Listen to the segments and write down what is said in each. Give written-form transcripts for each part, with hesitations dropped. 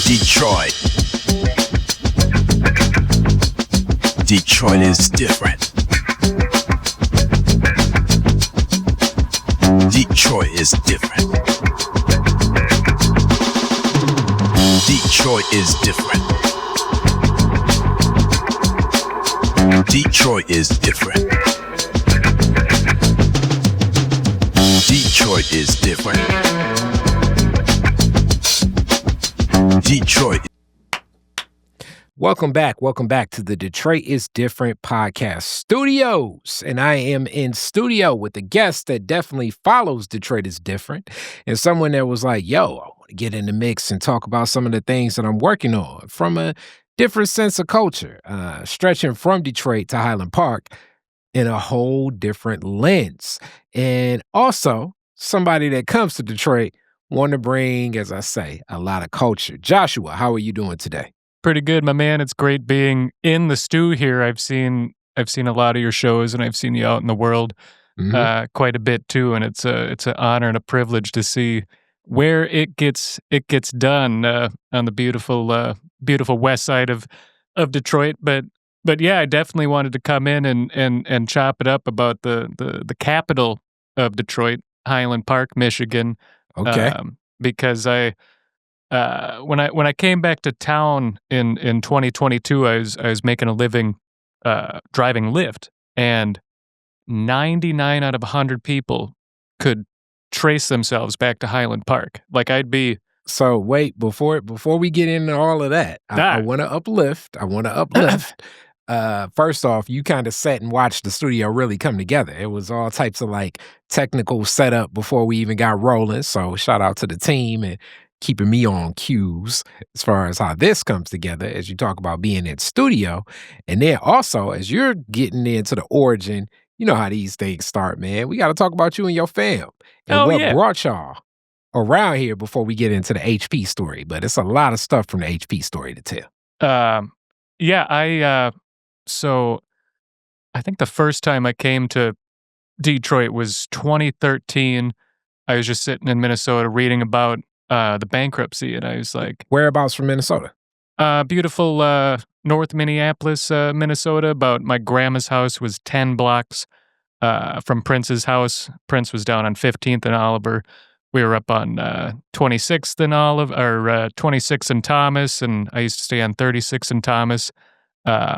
Detroit. Detroit is different. Detroit is different. Detroit is different. Detroit is different. Detroit is different. Detroit. Welcome back to the Detroit is Different podcast studios. And I am in studio with a guest that definitely follows Detroit is Different and someone that was like, yo, I want to get in the mix and talk about some of the things that I'm working on from a different sense of culture, stretching from Detroit to Highland Park in a whole different lens. And also somebody that comes to Detroit want to bring, as I say, a lot of culture. Joshua, how are you doing today? Pretty good, my man. It's great being in the stew here. I've seen a lot of your shows, and I've seen you out in the world quite a bit too. And it's an honor and a privilege to see where it gets done on the beautiful west side of Detroit. But yeah, I definitely wanted to come in and chop it up about the capital of Detroit, Highland Park, Michigan. Okay, because when I came back to town in 2022, I was making a living driving Lyft, and 99 out of 100 people could trace themselves back to Highland Park. Like I'd be. So wait, before we get into all of that, I want to uplift. First off, you kind of sat and watched the studio really come together. It was all types of like technical setup before we even got rolling. So shout out to the team and keeping me on cues as far as how this comes together as you talk about being in studio. And then also as you're getting into the origin, you know how these things start, man. We got to talk about you and your fam and what brought y'all around here before we get into the HP story. But it's a lot of stuff from the HP story to tell. So I think the first time I came to Detroit was 2013. I was just sitting in Minnesota reading about the bankruptcy, and I was like, whereabouts from Minnesota? Beautiful North Minneapolis, Minnesota. About my grandma's house was 10 blocks from Prince's house. Prince was down on 15th and Oliver. We were up on 26th and 26th and Thomas, and I used to stay on 36th and Thomas. I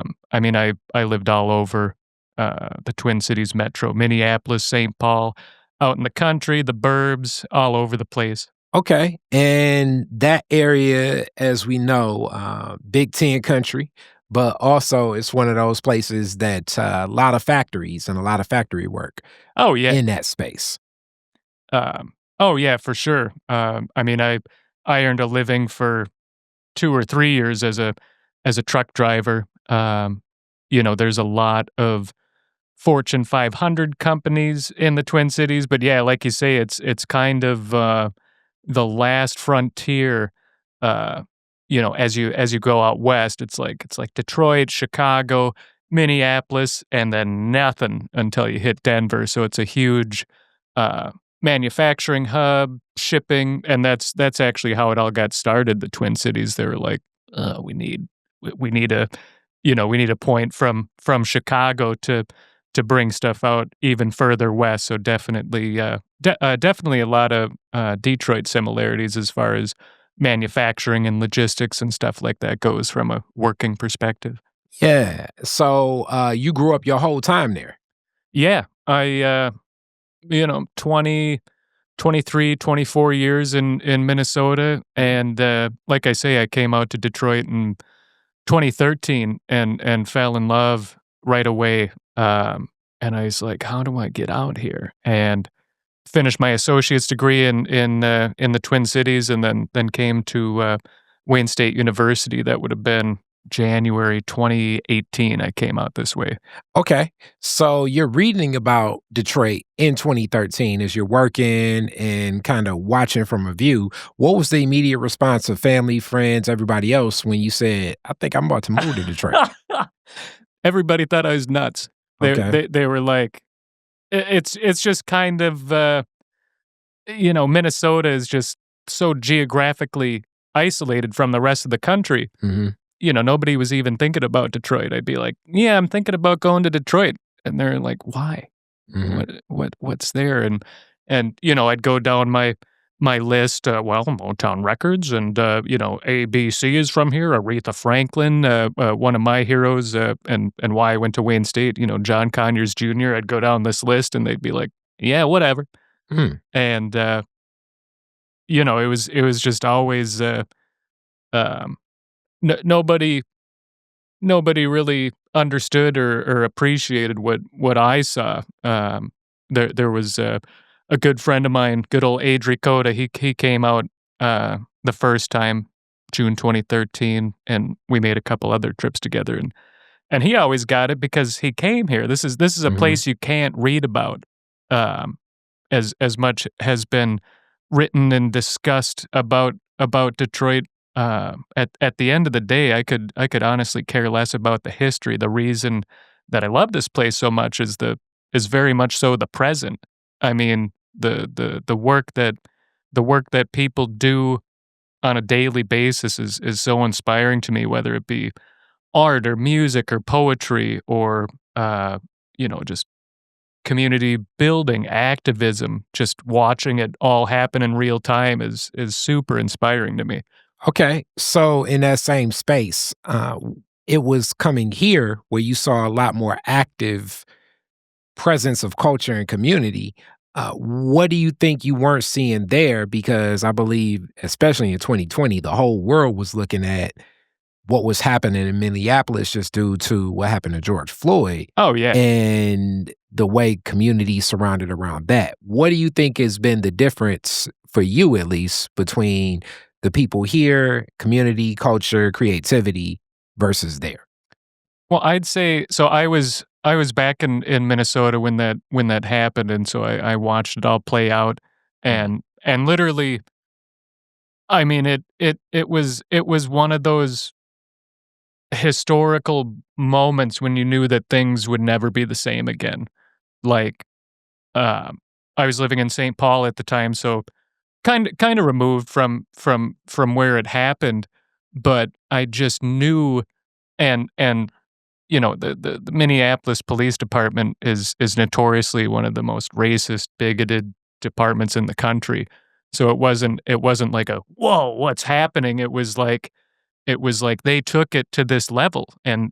lived all over the Twin Cities metro, Minneapolis, St. Paul, out in the country, the burbs, all over the place. Okay. And that area, as we know, Big Ten country, but also it's one of those places that a lot of factories and a lot of factory work in that space. For sure. I earned a living for 2 or 3 years as a truck driver. There's a lot of Fortune 500 companies in the Twin Cities, but yeah, like you say, it's kind of the last frontier. As you go out west, it's like Detroit, Chicago, Minneapolis, and then nothing until you hit Denver. So it's a huge manufacturing hub, shipping, and that's actually how it all got started. The Twin Cities, they were like, we need a point from Chicago to bring stuff out even further west. So definitely a lot of Detroit similarities as far as manufacturing and logistics and stuff like that goes from a working perspective. Yeah. So you grew up your whole time there? Yeah. I 23, 24 years in Minnesota. And like I say, I came out to Detroit in 2013 and fell in love right away. And I was like, how do I get out here? And finished my associate's degree in the Twin Cities, and then came to Wayne State University. That would have been January 2018. I came out this way. Okay. So you're reading about Detroit in 2013 as you're working and kind of watching from a view. What was the immediate response of family, friends, everybody else when you said, I think I'm about to move to Detroit? Everybody thought I was nuts. They were like, it's just kind of, Minnesota is just so geographically isolated from the rest of the country. Hmm. Nobody was even thinking about Detroit. I'd be like, yeah, I'm thinking about going to Detroit. And they're like, why? Hmm. What's there? And I'd go down my list, Motown Records, and ABC is from here, Aretha Franklin, one of my heroes, and why I went to Wayne State, John Conyers Jr. I'd go down this list and they'd be like, yeah, whatever. Mm. And it was just always um, nobody really understood or appreciated what I saw. There was a good friend of mine, good old Adri Coda. He came out the first time, June 2013, and we made a couple other trips together. And he always got it because he came here. This is a Mhm. place you can't read about. Um, as much has been written and discussed about Detroit. At the end of the day, I could honestly care less about the history. The reason that I love this place so much is very much so the present. I mean, the work that people do on a daily basis is so inspiring to me, whether it be art or music or poetry or just community building, activism, just watching it all happen in real time is super inspiring to me. Okay, so in that same space, it was coming here where you saw a lot more active presence of culture and community. What do you think you weren't seeing there? Because I believe, especially in 2020, the whole world was looking at what was happening in Minneapolis just due to what happened to George Floyd Oh, yeah. and the way community surrounded around that. What do you think has been the difference for you, at least, between the people here, community, culture, creativity versus there? Well, I'd say so. I was back in Minnesota when that happened, and so I watched it all play out, Mhm. and literally, I mean, it was one of those historical moments when you knew that things would never be the same again. Like, um, I was living in St. Paul at the time, so kind of removed from where it happened, but I just knew, and the Minneapolis Police Department is notoriously one of the most racist, bigoted departments in the country. So it wasn't like a whoa, what's happening? It was like they took it to this level and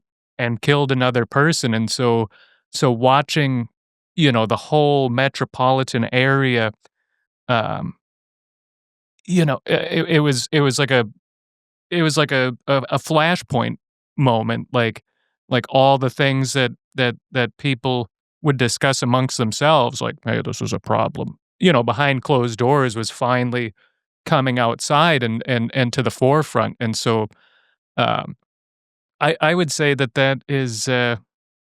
killed another person, and so watching the whole metropolitan area, um, it was like a flashpoint moment, like all the things that people would discuss amongst themselves, like, "Hey, this is a problem," behind closed doors was finally coming outside and to the forefront, and so, um, I would say that is,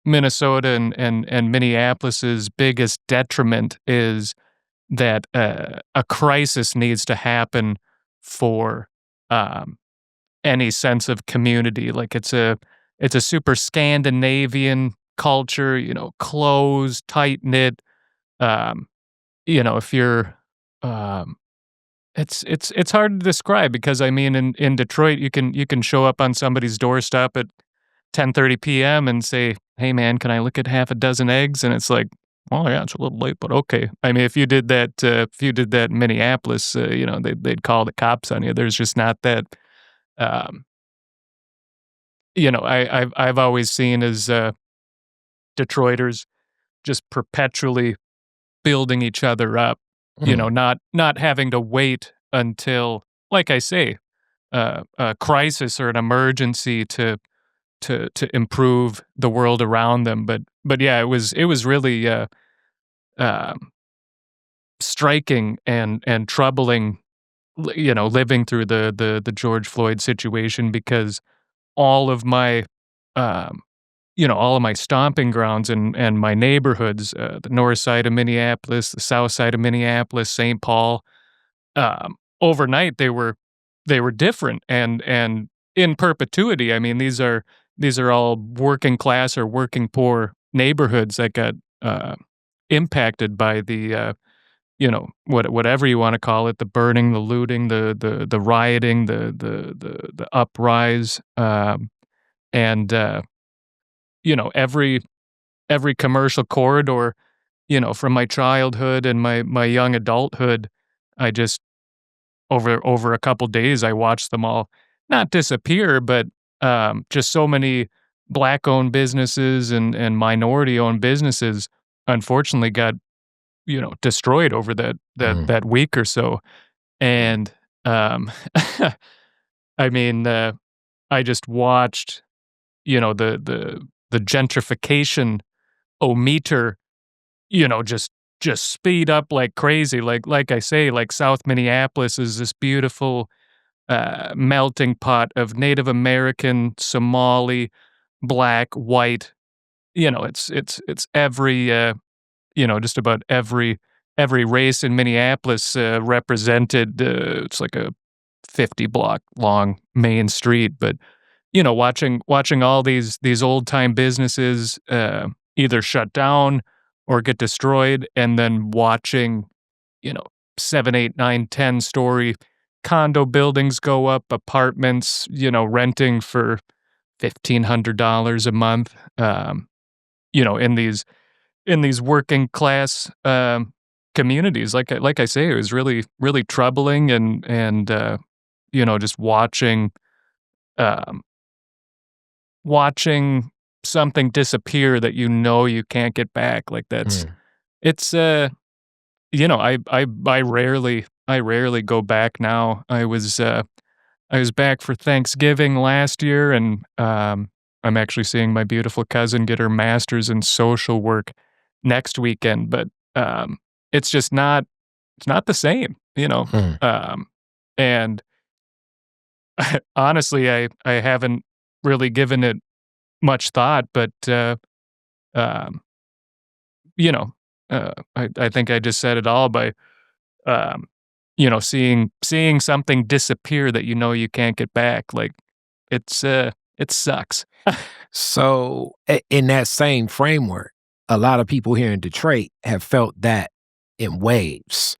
Minnesota and Minneapolis's biggest detriment is that, a crisis needs to happen for, um any sense of community. Like it's a super Scandinavian culture, closed, tight knit. Um, if you're, um, it's hard to describe because I mean, in Detroit, you can show up on somebody's doorstep at 10:30 p.m. and say, "Hey, man, can I look at half a dozen eggs?" And it's like, "Well, yeah, it's a little late, but okay." I mean, if you did that in Minneapolis, they'd call the cops on you. There's just not that. Um, I've always seen as Detroiters just perpetually building each other up, Mm. not having to wait until, like I say, a crisis or an emergency to improve the world around them. But yeah, it was really um, striking and troubling, living through the George Floyd situation because all of my um, all of my stomping grounds and my neighborhoods, the north side of Minneapolis, the south side of Minneapolis, St. Paul, overnight they were different and in perpetuity. I mean, these are all working class or working poor neighborhoods that got impacted by whatever you want to call it, the burning, the looting, the rioting, the uprise, and every commercial corridor, from my childhood and my young adulthood. I just over a couple days, I watched them all not disappear, but just so many black-owned businesses and minority-owned businesses unfortunately got destroyed over Mm. that week or so. And I mean, I just watched the gentrification meter, just speed up like crazy. Like I say, like South Minneapolis is this beautiful melting pot of Native American, Somali, black, white. It's every just about every race in Minneapolis represented. It's like a 50 block long main street, but watching all these old time businesses either shut down or get destroyed, and then watching, you know, 7, 8, 9, 10 story condo buildings go up, apartments, renting for $1,500 a month, in these working class communities. Like I say, it was really really troubling, and just um, watching something disappear that you can't get back. Like that's Mm. it's I rarely go back now. I was back for Thanksgiving last year, and I'm actually seeing my beautiful cousin get her master's in social work next weekend. But it's just not it's not the same, Mm. and honestly, I haven't really given it much thought, but um, you know, I think I just said it all by um, seeing something disappear that you can't get back. Like it sucks. So, in that same framework, a lot of people here in Detroit have felt that in waves.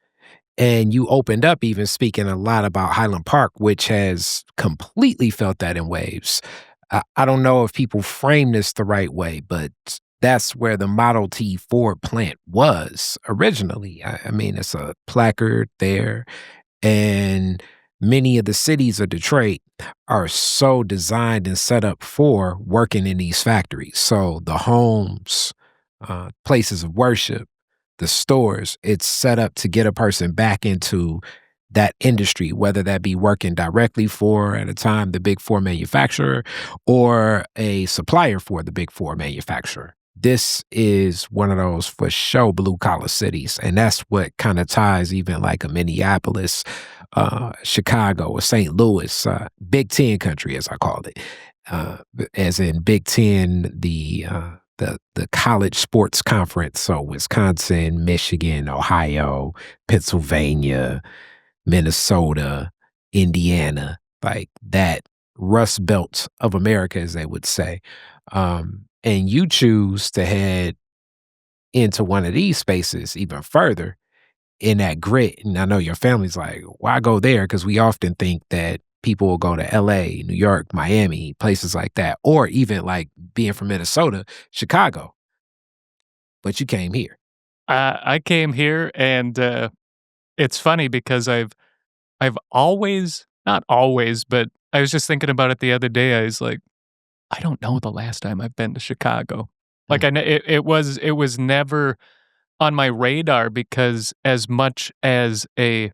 And you opened up even speaking a lot about Highland Park, which has completely felt that in waves. I don't know if people frame this the right way, but that's where the Model T Ford plant was originally. I mean, it's a placard there. And many of the cities of Detroit are so designed and set up for working in these factories. So the homes, places of worship, the stores, it's set up to get a person back into that industry, whether that be working directly for, at a time, the big four manufacturer or a supplier for the big four manufacturer. This is one of those for show blue collar cities. And that's what kind of ties even like a Minneapolis, Chicago, or St. Louis, Big Ten country, as I call it, as in Big Ten, the college sports conference. So Wisconsin, Michigan, Ohio, Pennsylvania, Minnesota, Indiana, like that Rust Belt of America, as they would say. And you choose to head into one of these spaces even further in that grit. And I know your family's like, why go there? Because we often think that people will go to LA, New York, Miami, places like that, or even like being from Minnesota, Chicago. But you came here. I came here, and it's funny because I've always, not always, but I was just thinking about it the other day. I was like, I don't know the last time I've been to Chicago. Like Mm. it was never on my radar, because as much as a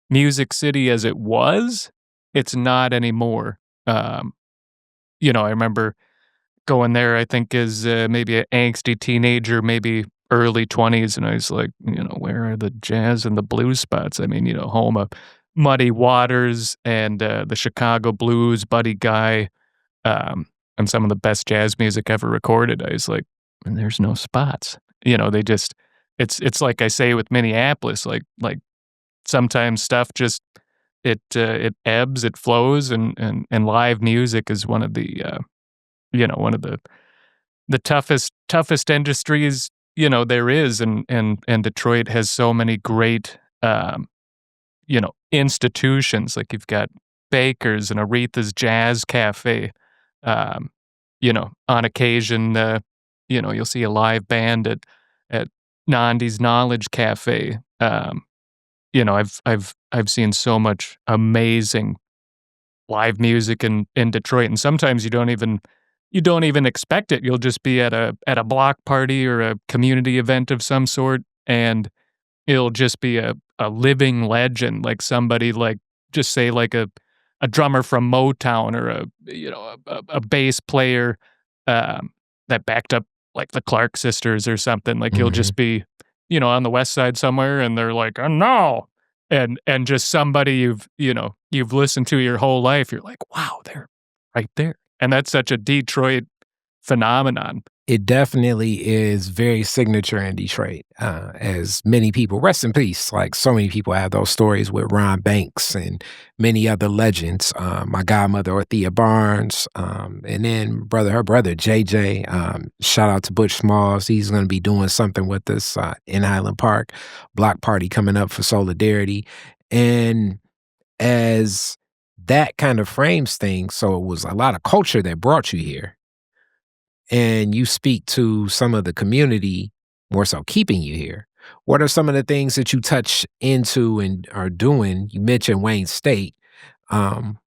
music city as it was, it's not anymore. I remember going there, I think, as maybe an angsty teenager, maybe early 20s, and I was like, where are the jazz and the blues spots? I mean, home of Muddy Waters and the Chicago Blues, Buddy Guy, um, and some of the best jazz music ever recorded. I was like, and there's no spots. They just it's like I say with Minneapolis, like sometimes stuff just it ebbs, it flows, and live music is one of the toughest industries, there is, and Detroit has so many great, institutions. Like you've got Baker's and Aretha's Jazz Cafe. Um, on occasion, you'll see a live band at Nandi's Knowledge Cafe. I've seen so much amazing live music in Detroit, and sometimes you don't even expect it. You'll just be at a block party or a community event of some sort, and it'll just be a living legend, like somebody like just say like a drummer from Motown or a bass player that backed up like the Clark sisters or something. Like you'll Mhm. just be on the west side somewhere, and they're like, "Oh no," and just somebody you've listened to your whole life. You're like, "Wow, they're right there," and that's such a Detroit phenomenon. It definitely is very signature in Detroit, as many people rest in peace, like, so many people have those stories with Ron Banks and many other legends, my godmother, Orthea Barnes, and then her brother, JJ, shout out to Butch Smalls, he's gonna be doing something with us, in Highland Park, block party coming up for Solidarity, and as that kind of frames things, so it was a lot of culture that brought you here, and you speak to some of the community more so keeping you here. What are some of the things that you touch into and are doing? You mentioned Wayne State. Um,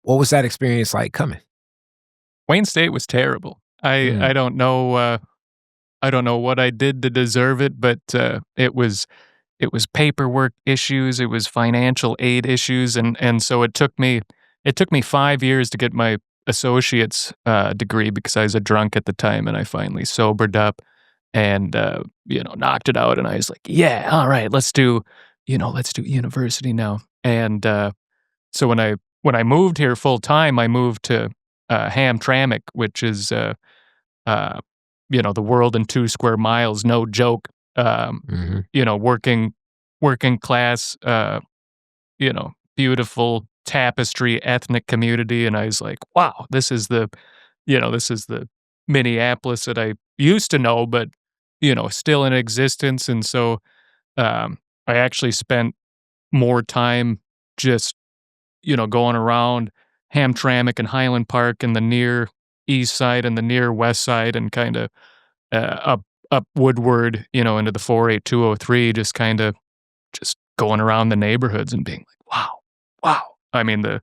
what was that experience like coming? Wayne State was terrible. I Mm, I don't know. I don't know what I did to deserve it, but it was paperwork issues, it was financial aid issues, and so it took me 5 years to get my associate's, degree because I was a drunk at the time, and I finally sobered up and, knocked it out, and I was like, "Yeah, alright, let's do university now." And, so when I moved here full time, I moved to, Hamtramck, which is, uh, the world in 2 square miles, no joke. mhm. Working class, beautiful tapestry ethnic community, and I was like, "Wow, this is the Minneapolis that I used to know, but, still in existence." And so, I actually spent more time just, going around Hamtramck and Highland Park and the near east side and the near west side and kinda, up Woodward, into the 48203, just going around the neighborhoods and being like, "Wow, wow." I mean, uh,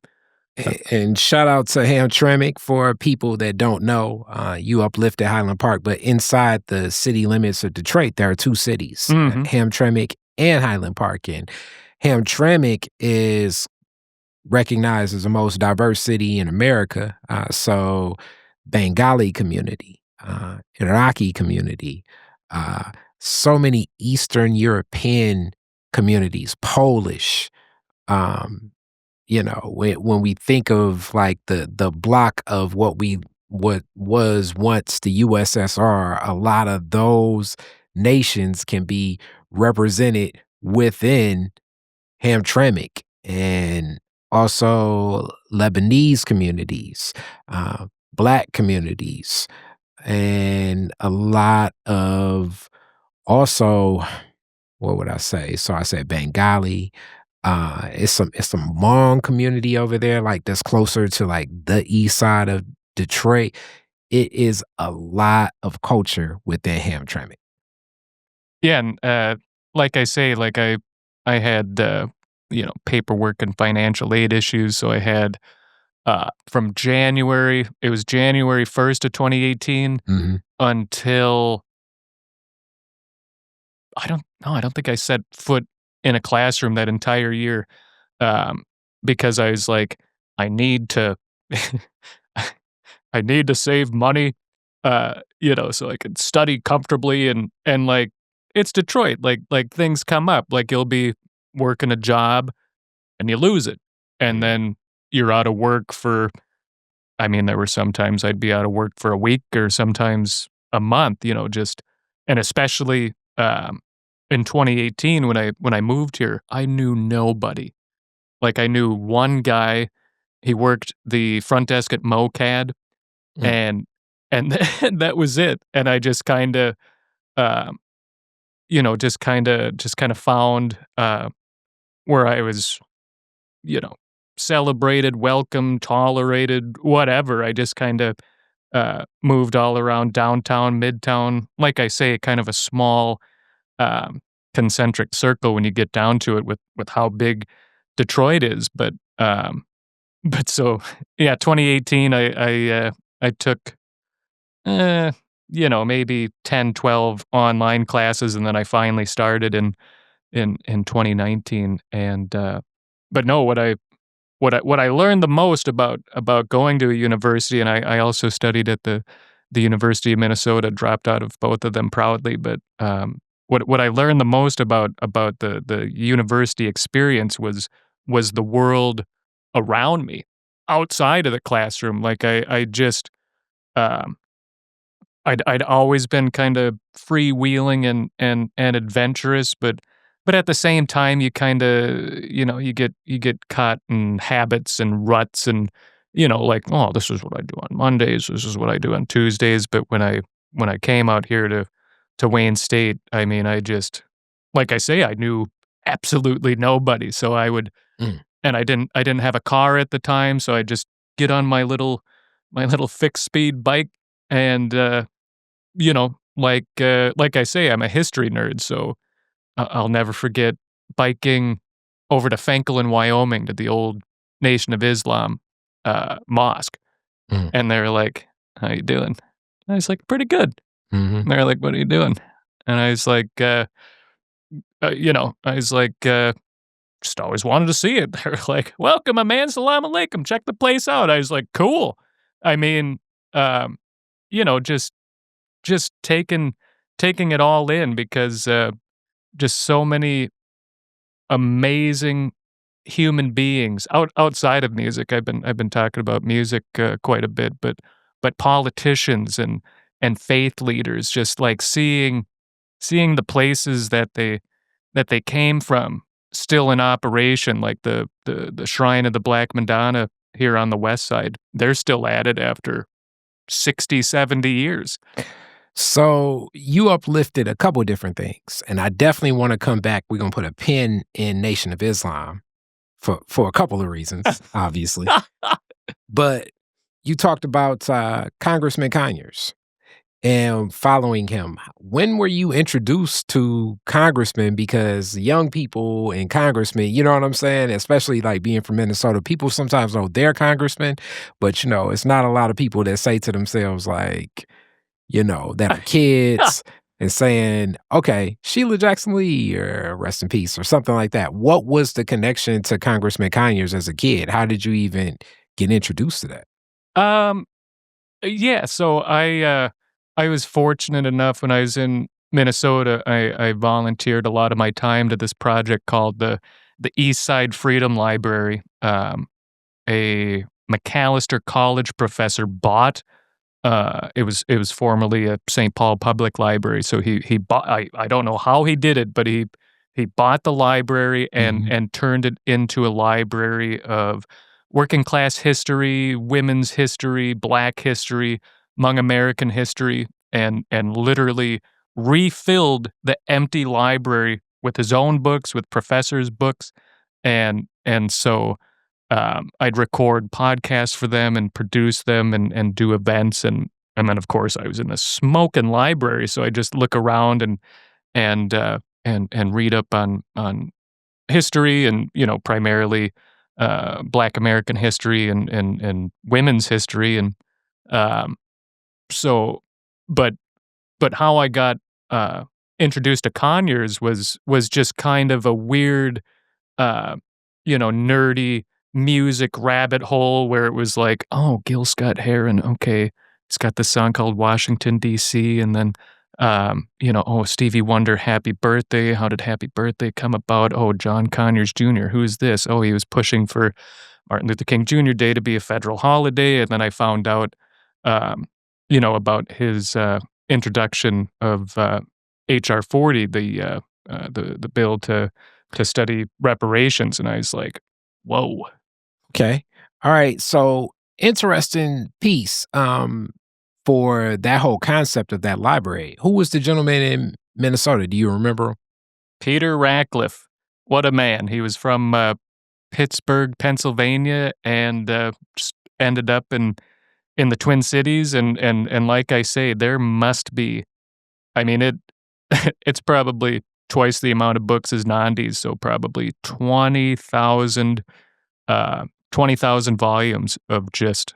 And shout out to Hamtramck for people that don't know. You uplifted Highland Park, but inside the city limits of Detroit, there are two cities, mhm. Hamtramck and Highland Park. And Hamtramck is recognized as the most diverse city in America. So Bengali community, Iraqi community, uh, so many Eastern European communities, Polish. Um, when we think of like the block of what was once the USSR, a lot of those nations can be represented within Hamtramck, and also Lebanese communities, Black communities, and a lot of also, what would I say? So I said Bengali. It's some Hmong community over there, like that's closer to like the east side of Detroit. It is a lot of culture within Hamtramck. Yeah, and, like I say, like, I had, paperwork and financial aid issues, so I had, from January it was January 1st of 2018 Mhm. until I don't think I set foot in a classroom that entire year, um, because I was like, "I need to I need to save money, so I could study comfortably," and, like, it's Detroit, like, things come up, like, you'll be working a job and you lose it, and Mm. then you're out of work for I mean, there were sometimes I'd be out of work for a week or sometimes a month, just and especially, in 2018 when I moved here, I knew nobody. Like, I knew one guy, he worked the front desk at MoCad, Mm. and and that was it, and I just kinda, just kind of found where I was, you know, celebrated, welcomed, tolerated, whatever. I just kind of moved all around downtown, midtown. Like I say, kind of a small um, concentric circle when you get down to it with how big Detroit is. But so yeah, 2018, I took uh, maybe 10, 12 online classes, and then I finally started in 2019. And but no, what I learned the most about going to a university, and I also studied at the University of Minnesota, dropped out of both of them proudly, but what I learned the most about the university experience was the world around me, outside of the classroom. Like I just um, I'd always been kind of freewheeling and adventurous, but at the same time, you kinda, you get caught in habits and ruts and, like, "Oh, this is what I do on Mondays, this is what I do on Tuesdays." But when I came out here to Wayne State, I mean, I just like I say, I knew absolutely nobody, so I would Mm. and I didn't have a car at the time, so I'd just get on my little fixed speed bike and, like I say, I'm a history nerd, so I'll never forget biking over to Fenkelon, Wyoming, to the old Nation of Islam, mosque, Mm. and they're like, "How you doing?" I was like, "Pretty good." Mhm. And they're like, "What are you doing?" And I was like, "Just always wanted to see it." They're like, "Welcome, my man, salam alaikum, check the place out." I was like, "Cool." I mean, um, just taking it all in because, just so many amazing human beings outside of music. I've been talking about music, quite a bit, but politicians and faith leaders, just like seeing the places that they came from still in operation, like the Shrine of the Black Madonna here on the west side. They're still at it after 60, 70 years. So you uplifted a couple different things, and I definitely want to come back. We're gonna put a pin in Nation of Islam for a couple of reasons, obviously. But you talked about Congressman Conyers and following him. When were you introduced to congressmen? Because young people and congressmen, you know what I'm saying? Especially like being from Minnesota, people sometimes know they're congressmen, but it's not a lot of people that say to themselves like, that are kids and saying, okay, Sheila Jackson Lee or rest in peace or something like that. What was the connection to Congressman Conyers as a kid? How did you even get introduced to that? Um, yeah, so I was fortunate enough when I was in Minnesota. I volunteered a lot of my time to this project called the East Side Freedom Library. A McAllister College professor bought. It was formerly a St. Paul Public Library, so he bought. I don't know how he did it, but he bought the library and Mhm. and turned it into a library of working class history, women's history, Black history, Hmong American history, and literally refilled the empty library with his own books, with professors' books, and so I'd record podcasts for them and produce them and do events, and then of course I was in a smoking library, so I just look around and read up on history and primarily Black American history and women's history and um, so but but how I got uh, introduced to Conyers was just kind of a weird uh, nerdy music rabbit hole where it was like, oh, Gil Scott Heron, okay, he's got this song called Washington D.C. And then, oh, Stevie Wonder, Happy Birthday. How did Happy Birthday come about? Oh, John Conyers Jr. Who is this? Oh, he was pushing for Martin Luther King Jr. Day to be a federal holiday, and then I found out, um, about his introduction of HR 40, the bill to study reparations, and I was like, "Whoa." Okay. All right. So interesting piece for that whole concept of that library. Who was the gentleman in Minnesota? Do you remember him? Peter Ratcliffe. What a man. He was from Pittsburgh, Pennsylvania, and just ended up in the Twin Cities. And like I say, there must be. I mean, it's probably twice the amount of books as Nandi's, so probably 20,000 volumes of just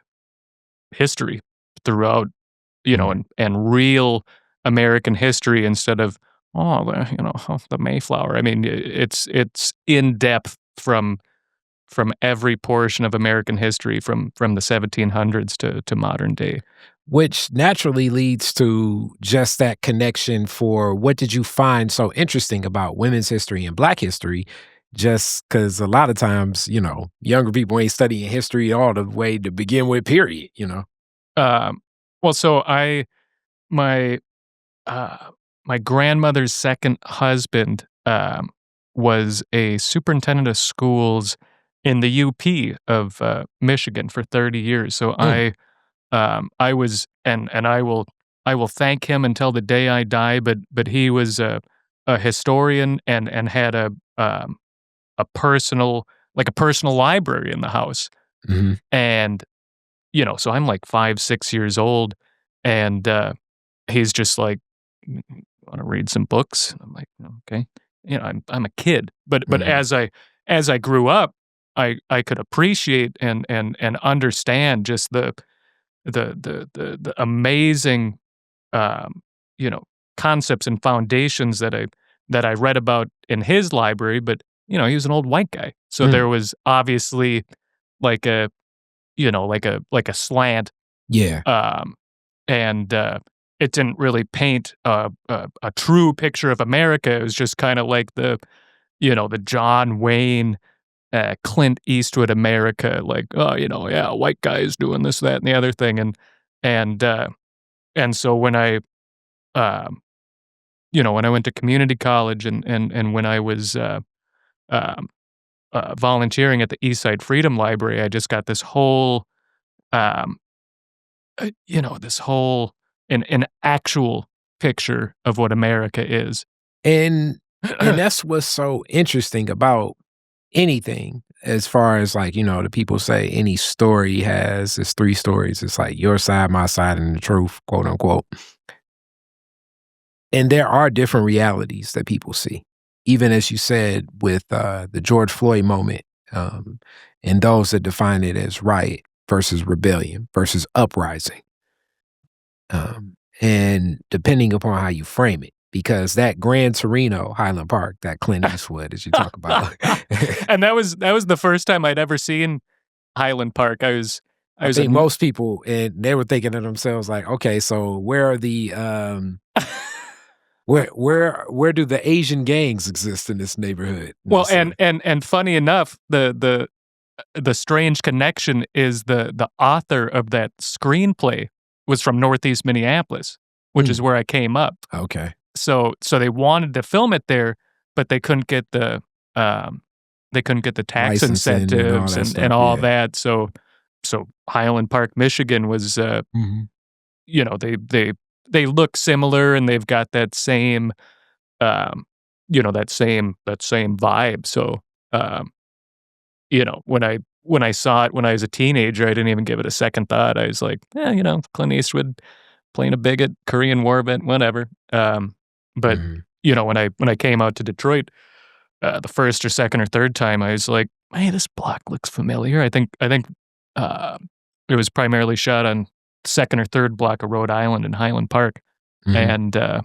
history throughout, and real American history instead of the Mayflower. I mean, it's in depth from every portion of American history from the 1700s to modern day. Which naturally leads to just that connection for what did you find so interesting about women's history and Black history? Just because a lot of times, younger people ain't studying history all the way to begin with, period, Well, so my grandmother's second husband was a superintendent of schools in the UP of Michigan for 30 years. So I was, and I will thank him until the day I die. But he was a historian and had a personal library in the house. Mm-hmm. And so I'm like 5-6 years old, and he's just like, "Want to read some books?" And I'm like, "Okay." I'm a kid, but Mm-hmm. as I grew up, I could appreciate and understand just the amazing you know concepts and foundations that I read about in his library. But he was an old white guy, so Mm. there was obviously like a like a slant, Yeah. and it didn't really paint a true picture of America. It was just kind of like the John Wayne, Clint Eastwood America, like, oh, yeah, white guys doing this, that, and the other thing. And so um, when I went to community college, and when I was um, volunteering at the Eastside Freedom Library, I just got this whole, um, this whole an actual picture of what America is. And that's what's so interesting about anything as far as like, the people say any story has its three stories. It's like your side, my side, and the truth, quote unquote. And there are different realities that people see. Even as you said with the George Floyd moment, and those that define it as riot versus rebellion versus uprising. And depending upon how you frame it, because that Gran Torino, Highland Park, that Clint Eastwood, as you talk about. And that was the first time I'd ever seen Highland Park. I I was think in most people, and they were thinking to themselves like, okay, so where are the where do the Asian gangs exist in this neighborhood? well, and funny enough, the strange connection is the author of that screenplay was from Northeast Minneapolis, which is where I came up. Okay. So they wanted to film it there, but they couldn't get the tax Licensing and all incentives that and stuff, all yeah. that. So Highland Park, Michigan was Mhm. they look similar, and they've got that same that same vibe. So when I saw it when I was a teenager, I didn't even give it a second thought. I was like, Clint Eastwood playing a bigot, Korean War vet, whatever. But Mhm. when I came out to Detroit, the first or second or third time, I was like, hey, this block looks familiar. I think uh, it was primarily shot on second or third block of Rhode Island in Highland Park. Mhm. And I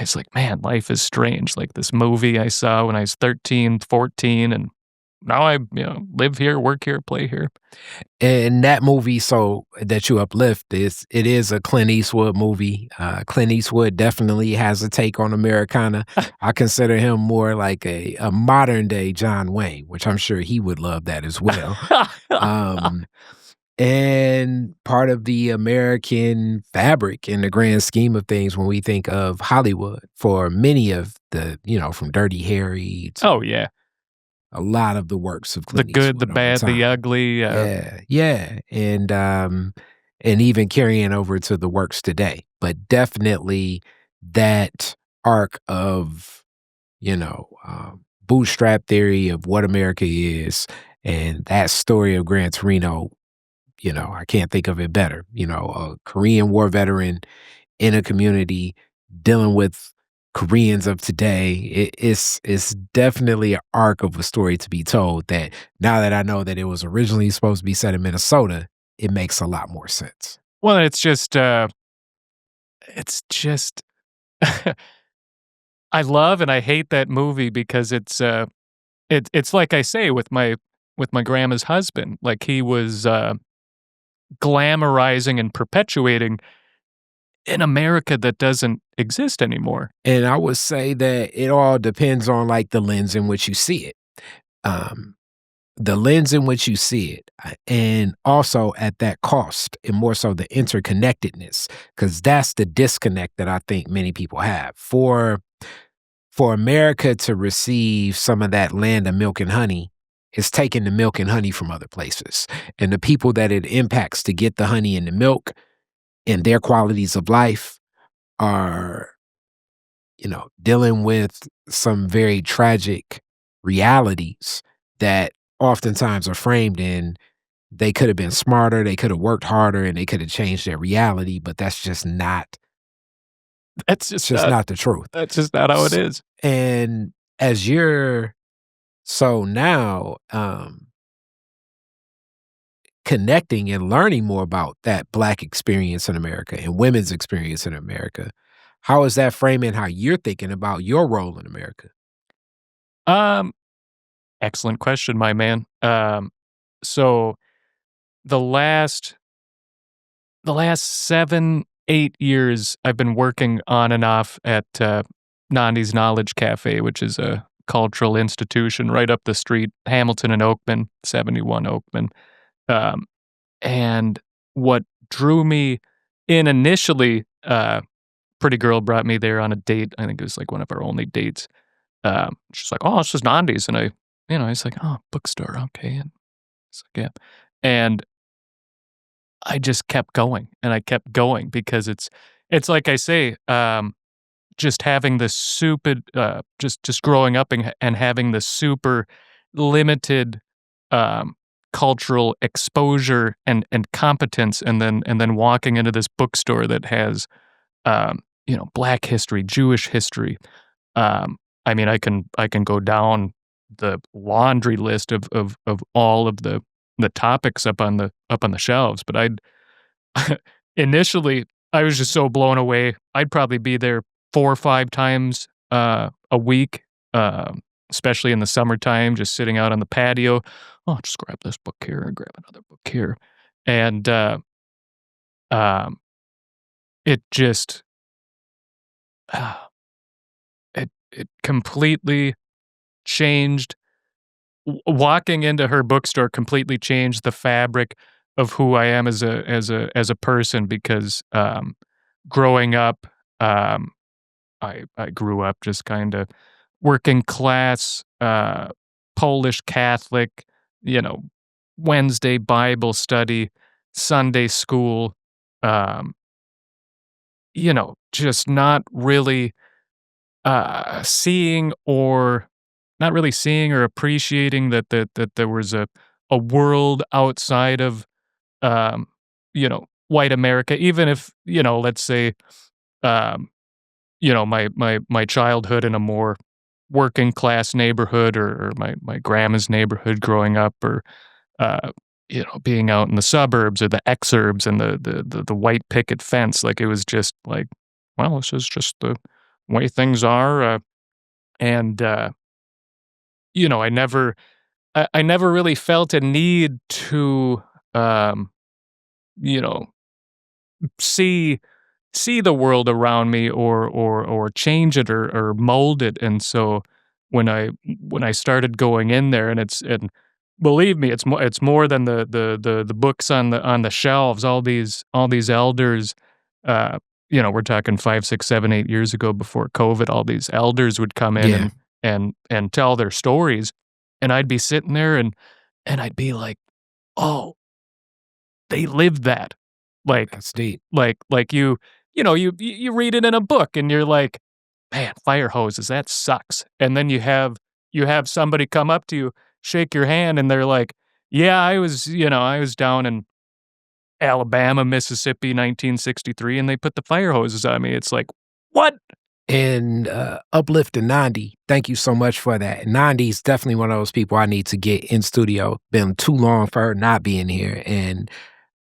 was like, man, life is strange. Like this movie I saw when I was 13, 14, and now I live here, work here, play here. And that movie, so that you uplift, it is a Clint Eastwood movie. Clint Eastwood definitely has a take on Americana. I consider him more like a modern day John Wayne, which I'm sure he would love that as well. Um, and part of the American fabric in the grand scheme of things when we think of Hollywood for many of the, from Dirty Harry to Oh yeah, a lot of the works of the Clint good, the Eastwood over bad, the time. ugly. Yeah, yeah, and even carrying over to the works today, but definitely that arc of, bootstrap theory of what America is, and that story of Gran Torino, I can't think of it better. A Korean War veteran in a community dealing with Koreans of today. It's definitely an arc of a story to be told that now that I know that it was originally supposed to be set in Minnesota, it makes a lot more sense. Well, it's just I love and I hate that movie because it's like I say with my grandma's husband, like he was glamorizing and perpetuating an America that doesn't exist anymore. And I would say that it all depends on like the lens in which you see it. Um, the lens in which you see it, and also at that cost, and more so the interconnectedness, because that's the disconnect that I think many people have. For America to receive some of that land of milk and honey, it's taking the milk and honey from other places. And the people that it impacts to get the honey and the milk and their qualities of life are, dealing with some very tragic realities that oftentimes are framed in they could have been smarter, they could have worked harder, and they could have changed their reality, but That's it's just just not not the truth. that's just not how it is. And as you're so now connecting and learning more about that Black experience in America and women's experience in America, how is that framing how you're thinking about your role in America? Um, Excellent question, my man. So the last the last 7, 8 years, I've been working on and off at Nandi's Knowledge Cafe, which is a cultural institution right up the street, Hamilton and Oakman, 71 Oakman. Um, and what drew me in initially, pretty girl brought me there on a date. I think it was like one of our only dates. She's like, "Oh, it's just Nandi's," and I was like, "Oh, bookstore, okay." And it's like, "Yeah," and I just kept going and I kept going because it's like I say, just having this stupid, just growing up and having this super limited um, cultural exposure and competence, and then walking into this bookstore that has Black history, Jewish history. I mean, I can go down the laundry list of all of the topics up on the shelves, but I'd initially, I was just so blown away. I'd probably be there 4 or 5 times, a week, especially in the summertime, just sitting out on the patio. "Oh, just grab this book here and grab another book here." And, um, it just, ah, it completely changed walking into her bookstore completely changed the fabric of who I am as a person because, growing up, I grew up just kinda working class, Polish Catholic, you know, Wednesday Bible study, Sunday school, um, just seeing or not really seeing or appreciating that there was a world outside of, white America, even if, let's say, um, my childhood in a more working class neighborhood or my grandma's neighborhood growing up or, uh, being out in the suburbs or the exurbs and the white picket fence, like, it was just like, well, this is just the way things are, and, I never really felt a need to, um, you know, see the world around me or change it or mold it, and so when I started going in there and believe me, it's more than the books on the shelves, all these elders, we're talking 5, 6, 7, 8 years ago before COVID, all these elders would come in Yeah, and tell their stories, and I'd be sitting there and I'd be like, "Oh, they lived that." Like that's deep. like you you read it in a book and you're like, man, fire hoses, that sucks. And then you have somebody come up to you, shake your hand, and they're like, yeah, I was down in Alabama, Mississippi, 1963, and they put the fire hoses on me. It's like, what? And uplifting Nandi, thank you so much for that. Nandi's definitely one of those people I need to get in studio. Been too long for her not being here, and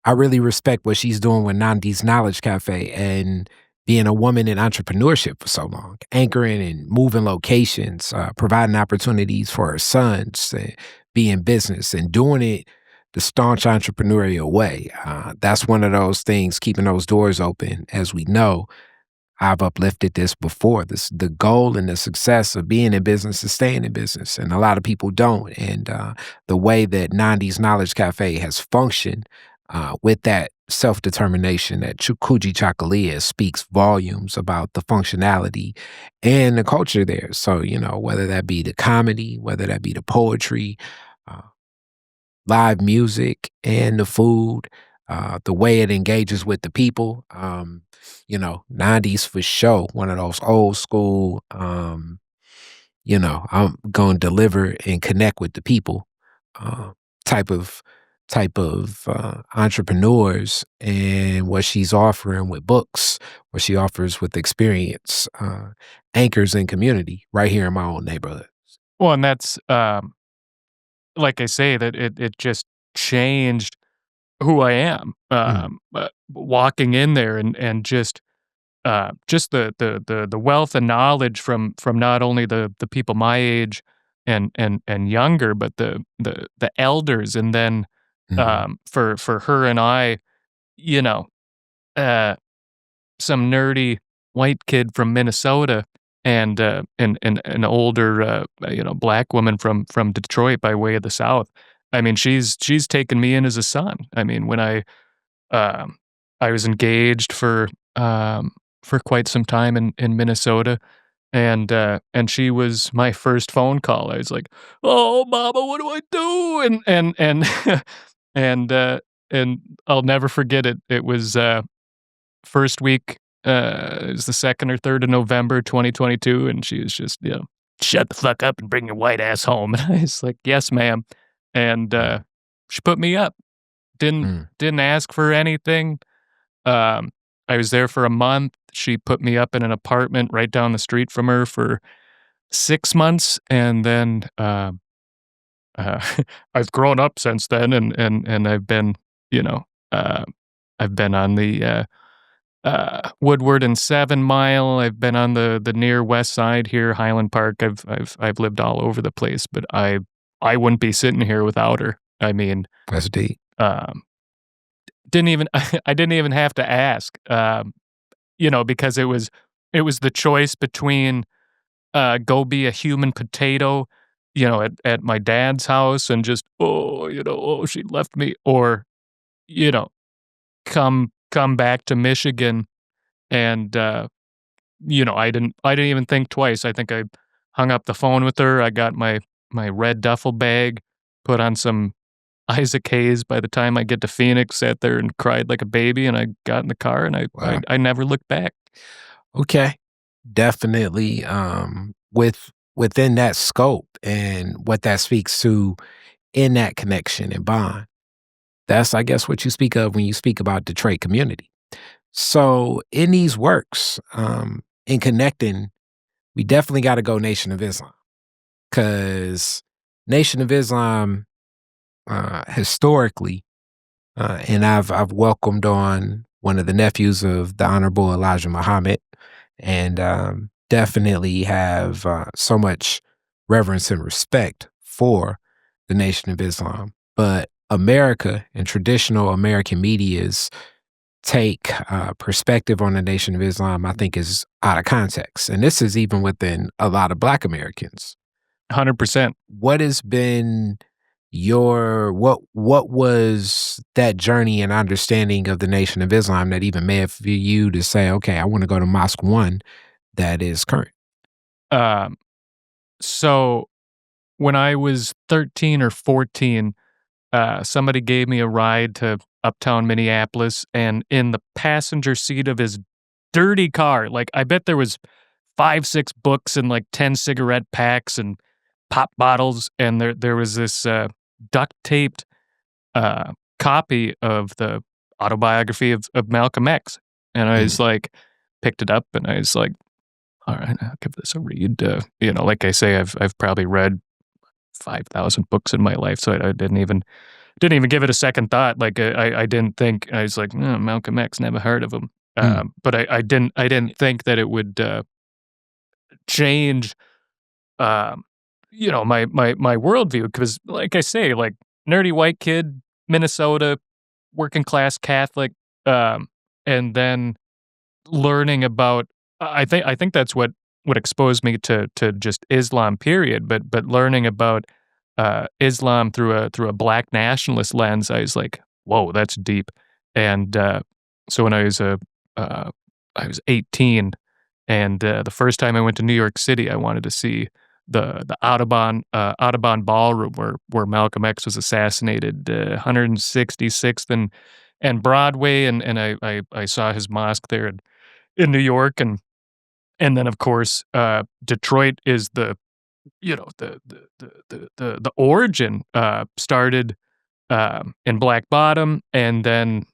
I really respect what she's doing with Nandi's Knowledge Cafe and being a woman in entrepreneurship for so long, anchoring and moving locations, providing opportunities for her sons to be in business and doing it the staunch entrepreneurial way. That's one of those things, keeping those doors open, as we know. I've uplifted this before. The goal and the success of being in business is staying in business, and a lot of people don't. And the way that Nandi's Knowledge Cafe has functioned with that self-determination that Kuji Chakalia speaks volumes about the functionality and the culture there. So, whether that be the comedy, whether that be the poetry, uh, live music and the food, the way it engages with the people. Nandi's for sure one of those old school, I'm going to deliver and connect with the people uh, type of entrepreneurs, and what she's offering with books, what she offers with experience, anchors in community right here in my own neighborhood. Well, and that's like I say, that it just changed who I am. Mm, Walking in there and just the wealth and knowledge from not only the people my age and younger, but the elders, and then mhm, for her and I, you know, uh, some nerdy white kid from Minnesota and an older black woman from Detroit by way of the South. I mean, she's taken me in as a son. I mean, when um, I was engaged for quite some time in Minnesota, and she was my first phone call. I was like, "Oh, mama, what do I do?" And and I'll never forget it. It was first week. It was the 2nd or 3rd of November, 2022, and she was just, shut the fuck up and bring your white ass home. And I was like, yes, ma'am. And mm, she put me up. Didn't mm. didn't ask for anything. Um, I was there for a month. She put me up in an apartment right down the street from her for 6 months, and then uh, I've grown up since then, and I've been, you know, uh, I've been on the Woodward and 7 Mile. I've been on the near west side here, Highland Park. I've lived all over the place, but I wouldn't be sitting here without her. I mean, That's deep. um, didn't even I didn't even have to ask, because it was the choice between go be a human potato, at my dad's house and just, oh, she left me, or you know, come back to Michigan. And I didn't even think twice. I think I hung up the phone with her. I got my red duffel bag, put on some Isaac Hayes. By the time I get to Phoenix, sat there and cried like a baby, and I got in the car, and I I, Wow. I never looked back. Okay. Definitely. Within that scope and what that speaks to in that connection and bond. That's, I guess, what you speak of when you speak about Detroit community. So in these works, in connecting, we definitely got to go Nation of Islam, because Nation of Islam, historically, and I've welcomed on one of the nephews of the Honorable Elijah Muhammad, and definitely have so much reverence and respect for the Nation of Islam. But America and traditional American media's take perspective on the Nation of Islam, I think, is out of context. And this is even within a lot of Black Americans. 100%. What has been what was that journey and understanding of the Nation of Islam that even made for you to say, okay, I want to go to Mosque One that is current? Um, so when I was 13 or 14, somebody gave me a ride to uptown Minneapolis, and in the passenger seat of his dirty car. Like, I bet there was 5, 6 books and like 10 cigarette packs and pop bottles, and there was this duct taped copy of the autobiography of Malcolm X, and I was like, picked it up, and I was like, all right, I'll give this a read. Like I say, I've probably read 5,000 books in my life, so I didn't even give it a second thought. Like I didn't think. I was like, Malcolm X, never heard of him. But I didn't think that it would change, my worldview, because, like I say, like, nerdy white kid, Minnesota, working class Catholic, and then learning about. I think that's what exposed me to just Islam, period. But learning about Islam through a black nationalist lens, I was like, whoa, that's deep. And so when I was 18, and the first time I went to New York City, I wanted to see the Audubon Ballroom where Malcolm X was assassinated, 166th and Broadway, and I saw his mosque there in New York, and then, of course, Detroit is the origin, started in Black Bottom, and then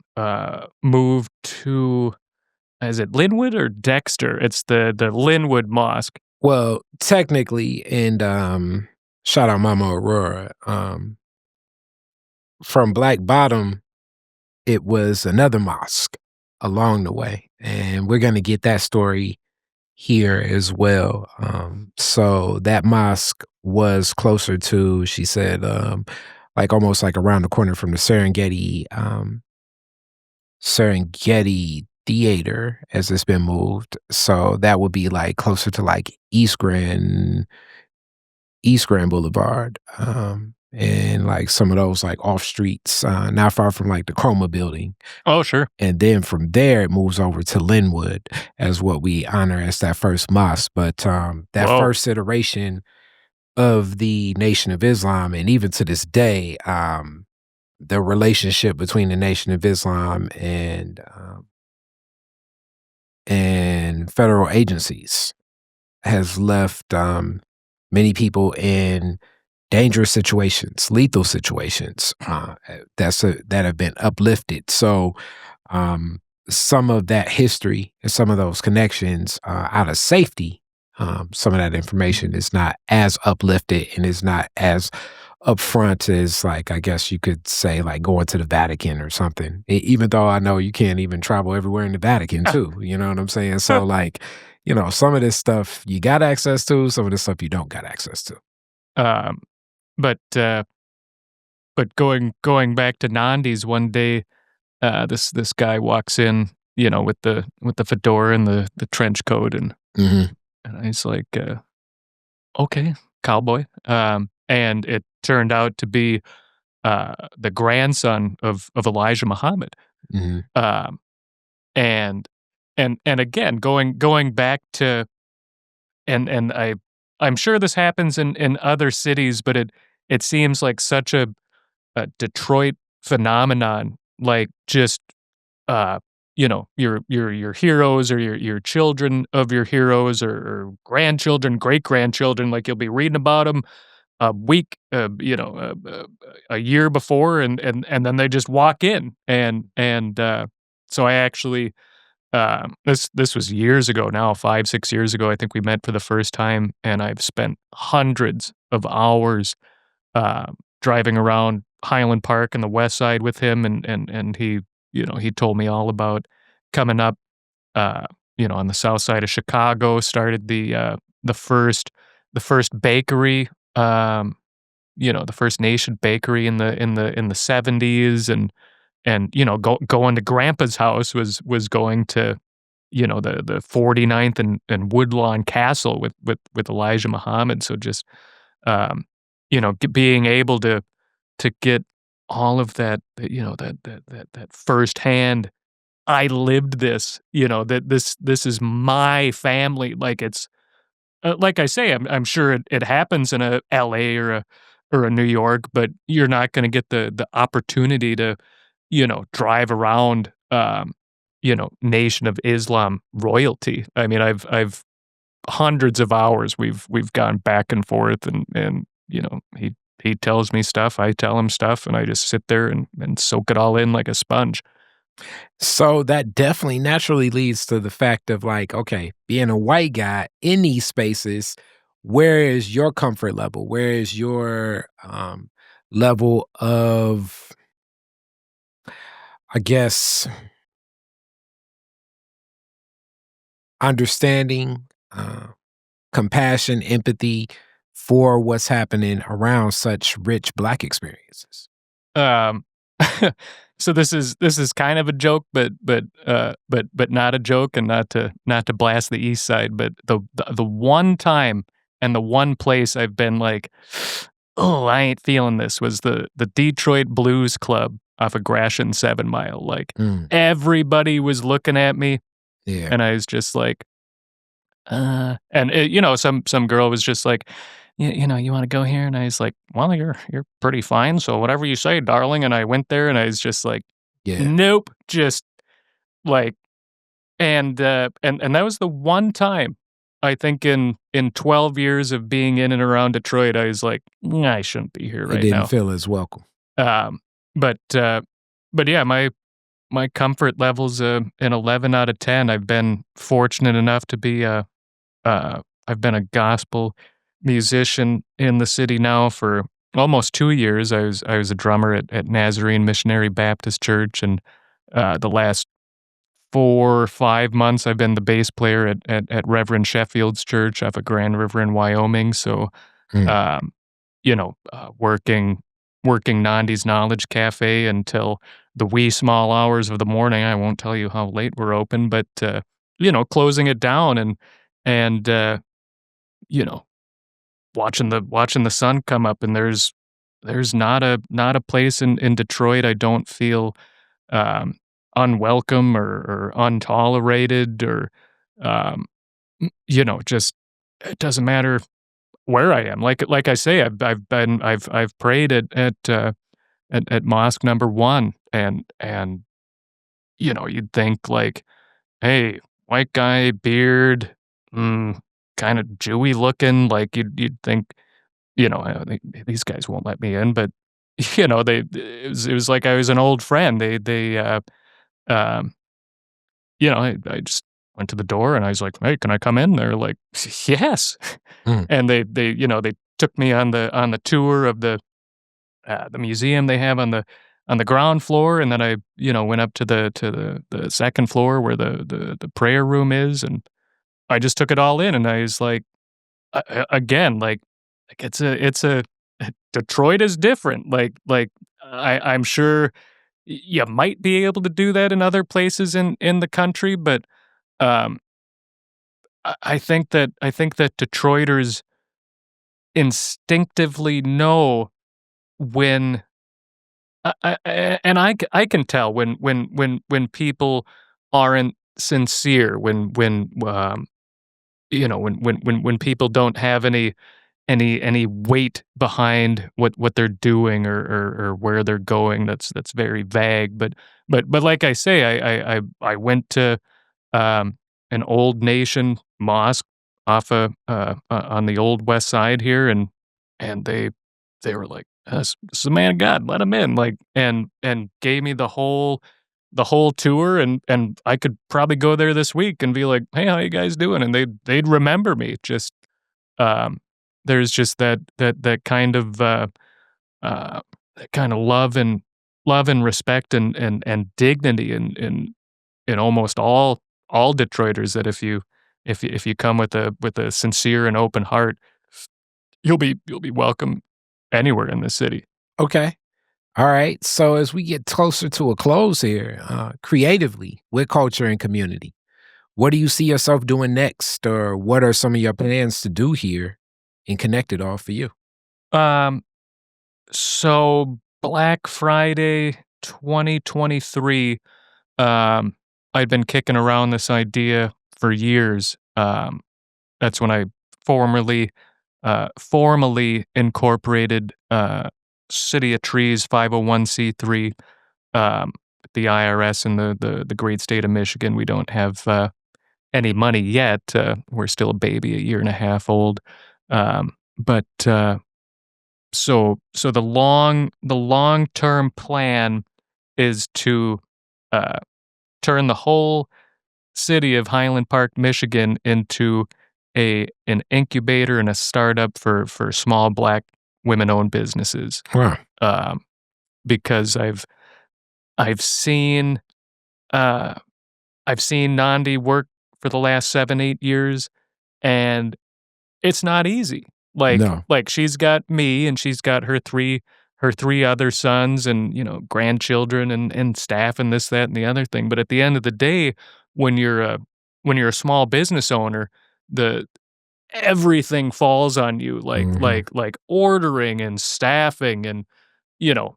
moved to, is it Linwood or Dexter? It's the Linwood Mosque. Well, technically, and shout out Mama Aurora, from Black Bottom, it was another mosque along the way, and we're gonna get that story here as well. So that mosque was closer to, she said, like almost like around the corner from the Serengeti Theater, as it's been moved. So that would be like closer to like East Grand Boulevard, and like some of those like off streets, not far from like the Chroma building. Oh, sure. And then from there, it moves over to Linwood as what we honor as that first mosque. But that Whoa. first iteration of the Nation of Islam, and even to this day, the relationship between the Nation of Islam and federal agencies has left many people in dangerous situations, lethal situations, that have been uplifted. So some of that history and some of those connections, out of safety, some of that information is not as uplifted and is not as upfront as, like, I guess you could say, like going to the Vatican or something. Even though I know you can't even travel everywhere in the Vatican too. You know what I'm saying? So like, some of this stuff you got access to, some of this stuff you don't got access to. But going back to Nandi's one day, this guy walks in, with the fedora and the trench coat, and I was like, okay, cowboy. And it turned out to be the grandson of Elijah Muhammad. And again, going back to, and I'm sure this happens in other cities, but it seems like such a Detroit phenomenon. Like, just your heroes, or your children of your heroes, or grandchildren, great grandchildren. Like, you'll be reading about them a week, a year before, and then they just walk in, and so I actually. This was years ago now, 5, 6 years ago. I think we met for the first time, and I've spent hundreds of hours driving around Highland Park and the West Side with him, and he told me all about coming up, on the South Side of Chicago. Started the first bakery, the First Nation bakery in the 70s, and going to Grandpa's house was going to, the 49th and Woodlawn Castle with Elijah Muhammad. So just being able to get all of that, that firsthand. I lived this, that this is my family. Like, it's like I say, I'm sure it happens in a LA or a New York, but you're not going to get the opportunity to drive around Nation of Islam royalty. I mean, I've hundreds of hours we've gone back and forth, and he tells me stuff, I tell him stuff, and I just sit there and soak it all in like a sponge. So that definitely naturally leads to the fact of like, okay, being a white guy in these spaces, where is your comfort level? Where is your level of, I guess, understanding, compassion, empathy for what's happening around such rich Black experiences? Um, so this is kind of a joke, but not a joke, and not to blast the East Side, but the one time and the one place I've been like, oh, I ain't feeling this, was the Detroit Blues Club off of Gratiot 7 Mile. Like, Mm, everybody was looking at me, yeah. and I was just like, and some girl was just like, you want to go here? And I was like, well, you're pretty fine, so whatever you say, darling. And I went there, and I was just like, Yeah. nope, just like, and that was the one time, I think, in 12 years of being in and around Detroit, I was like, "Nah, I shouldn't be here It right didn't now." feel as welcome. Um, but yeah, my comfort level's an 11 out of 10. I've been fortunate enough to be I've been a gospel musician in the city now for almost 2 years. I was a drummer at Nazarene Missionary Baptist Church, and the last 4 or 5 months, I've been the bass player at Reverend Sheffield's church off of Grand River in Wyoming. So, Mm. um, working Nandi's Knowledge Cafe until the wee small hours of the morning. I won't tell you how late we're open, but closing it down, and you know, watching the sun come up, and there's not a place in Detroit I don't feel um, unwelcome or untolerated, or um, just, it doesn't matter where I am. Like I say, I've prayed at mosque number one, and you'd think like, hey, white guy, beard, mm, kind of Jewy looking, like you'd think, these guys won't let me in, but it was like I was an old friend. Um, I just went to the door and I was like, "Hey, can I come in?" They're like, "Yes," Mm. and they took me on the tour of the museum they have on the ground floor, and then I went up to the second floor where the prayer room is, and I just took it all in, and I was like, again, like it's a Detroit is different. Like I'm sure you might be able to do that in other places in the country, but um, I think that Detroiters instinctively know when, and I can tell when people aren't sincere, when people don't have any weight behind what they're doing, or where they're going. That's very vague. But like I say, I went to an old nation mosque on the old west side here, and they were like, this is a man of God, let him in," like, and gave me the whole tour, and I could probably go there this week and be like, "Hey, how you guys doing?" And they'd remember me. Just um, there's just that kind of uh, that kind of love and respect and dignity in almost all Detroiters, that if you come with a sincere and open heart, you'll be welcome anywhere in the city. Okay. All right. So as we get closer to a close here, creatively with culture and community, what do you see yourself doing next, or what are some of your plans to do here in Connected All for you? Um, so Black Friday 2023, um, I'd been kicking around this idea for years. That's when I formerly formally incorporated City of Trees 501c3, um, the IRS in the great state of Michigan. We don't have any money yet. We're still a baby, a year and a half old. But so the long term plan is to uh, turn the whole city of Highland Park, Michigan, into an incubator and a startup for small Black women-owned businesses. Wow. Um, because I've seen uh, I've seen Nandi work for the last 7, 8 years, and it's not easy. No. Like she's got me, and she's got her three other sons, and grandchildren, and staff, and this, that, and the other thing. But at the end of the day, when you're a small business owner, the everything falls on you, Mhm. like ordering and staffing and you know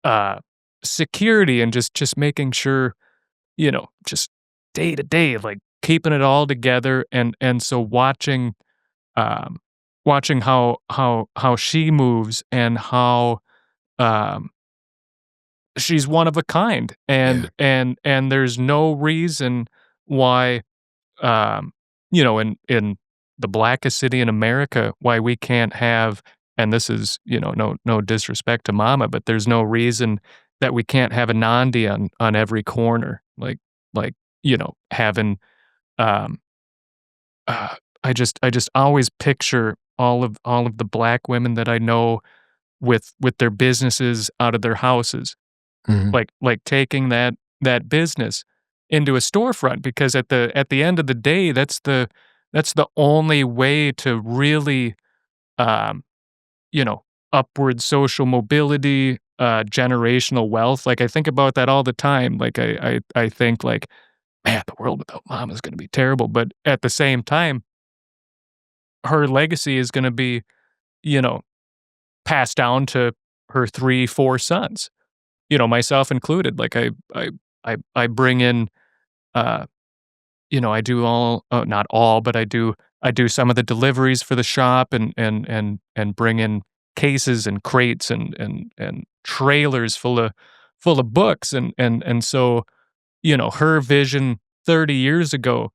uh security, and just making sure, just day to day, like keeping it all together. And so um watching how she moves, and how um she's one of a kind, Yeah. and there's no reason why, um in the blackest city in America, why we can't have, and this is, no disrespect to mama, but there's no reason that we can't have a Nandi on every corner, like having, um uh, I just always picture all of the Black women that I know with their businesses out of their houses, Mhm. like taking that business into a storefront, because at the end of the day, that's the only way to really, um, you know, upward social mobility, generational wealth. Like, I think about that all the time. Like, I think, like, man, the world without mom is going to be terrible. But at the same time, her legacy is going to be, you know, passed down to her 3, 4 sons. Myself included. Like, I bring in, uh, I do not all, but I do some of the deliveries for the shop, and bring in cases and crates, and trailers full of books, and so, her vision 30 years ago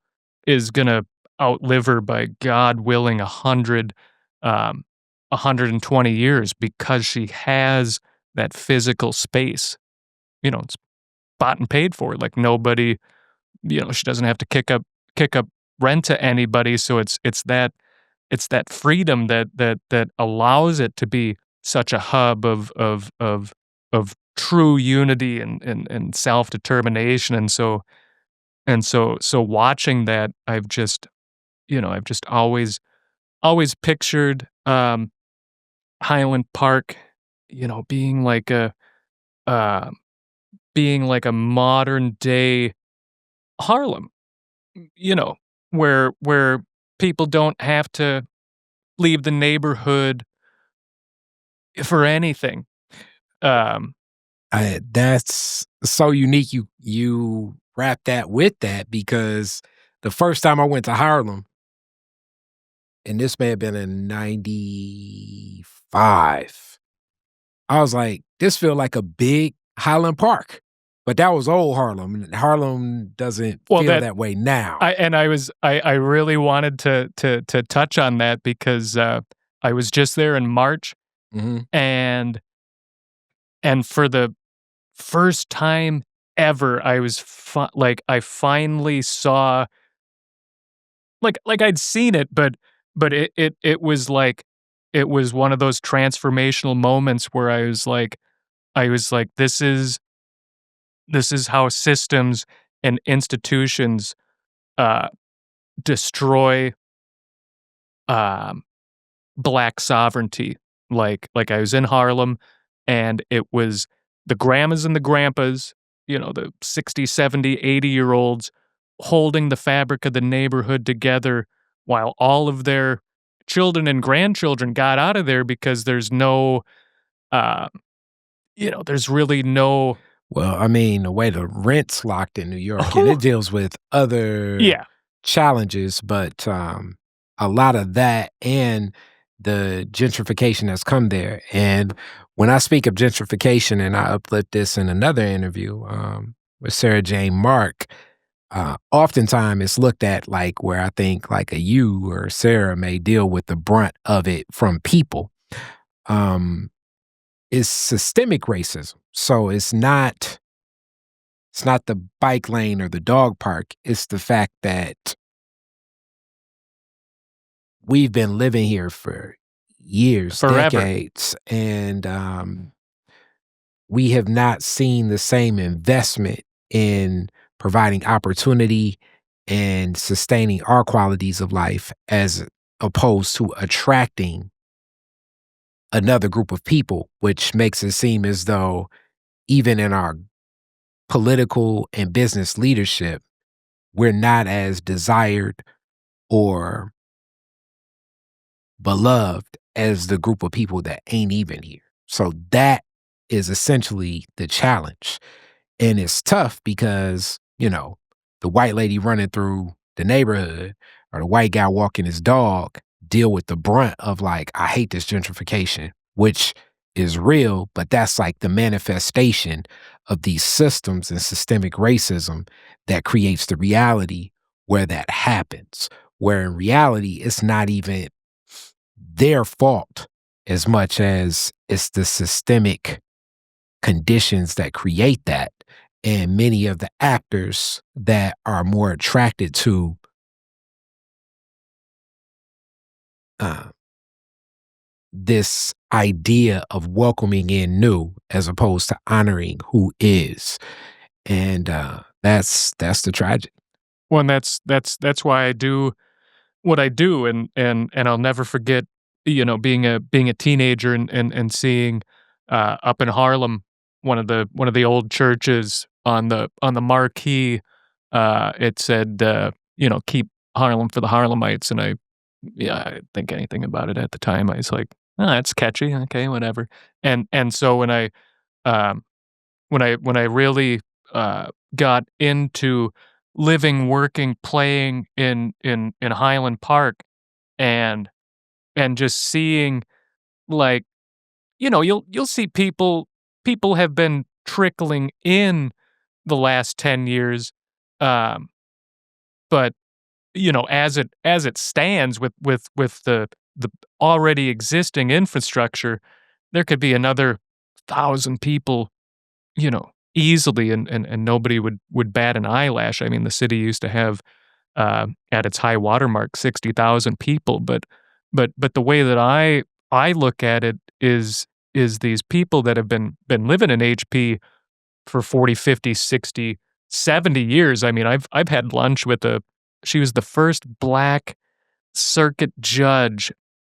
is gonna outlive her by, God willing, 120 years, because she has that physical space. It's bought and paid for. Like, nobody, she doesn't have to kick up rent to anybody, so it's that freedom that allows it to be such a hub of true unity, and self-determination. And so watching that, I've just always pictured, Highland Park, being uh, like a modern day Harlem, you know, where people don't have to leave the neighborhood for anything. Um, That's so unique. You wrap that with that, because the first time I went to Harlem, and this may have been in '95, I was like, "This feel like a big Highland Park." But that was old Harlem, and Harlem doesn't well, feel that that way now. I really wanted to touch on that, because I was just there in March, Mhm. and for the first time ever, I was like, I finally saw, like I'd seen it, but it was like, it was one of those transformational moments where I was like, this is how systems and institutions uh destroy, um Black sovereignty. Like I was in Harlem, and it was the grandmas and the grandpas, the 60, 70, 80-year-olds, holding the fabric of the neighborhood together, while all of their children and grandchildren got out of there, because uh, there's really no. Well, I mean, the way the rent's locked in New York, and it Oh, deals with other yeah. challenges, but, a lot of that, and the gentrification that's come there. And when I speak of gentrification, and I uplift this in another interview with Sarah Jane Mark, oftentimes it's looked at like where I think like a you or Sarah may deal with the brunt of it from people. Is systemic racism. So it's not the bike lane or the dog park. It's the fact that we've been living here for years, Forever. decades, and we have not seen the same investment in providing opportunity and sustaining our qualities of life as opposed to attracting another group of people, which makes it seem as though even in our political and business leadership, we're not as desired or beloved as the group of people that ain't even here. So that is essentially the challenge. And it's tough because, the white lady running through the neighborhood or the white guy walking his dog deal with the brunt of like, I hate this gentrification, which is real, but that's like the manifestation of these systems and systemic racism that creates the reality where that happens, where in reality, it's not even their fault as much as it's the systemic conditions that create that. And many of the actors that are more attracted to this idea of welcoming in new as opposed to honoring who is. And that's the tragedy. Well, and that's why I do what I do, and I'll never forget, being a teenager and seeing up in Harlem, one of the old churches on the marquee, it said, keep Harlem for the Harlemites, and I didn't think anything about it at the time. I was like, oh, that's catchy, okay, whatever. And so um, when I really got into living, working, playing in Highland Park, and just seeing, like, you'll see people have been trickling in the last 10 years, um, but, as it stands with the already existing infrastructure, there could be another 1,000 people, easily, and nobody would bat an eyelash. I mean, the city used to have, at its high watermark, 60,000 people, but the way that I look at it is these people that have been living in HP for 40, 50, 60, 70 years. I mean, I've had lunch with she was the first black circuit judge,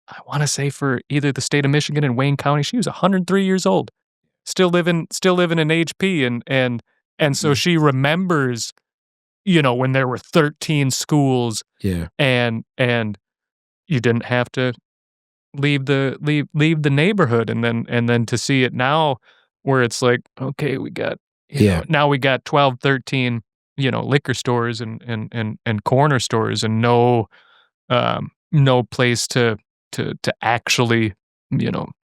I wanna say, for either the state of Michigan and Wayne County. She was 103 years old, still living in HP, and so Mhm. she remembers, when there were 13 schools, Yeah. and you didn't have to leave the neighborhood, and then to see it now where it's like, okay, we got, Yeah. now we got 12, 13, liquor stores and corner stores, and no place to actually,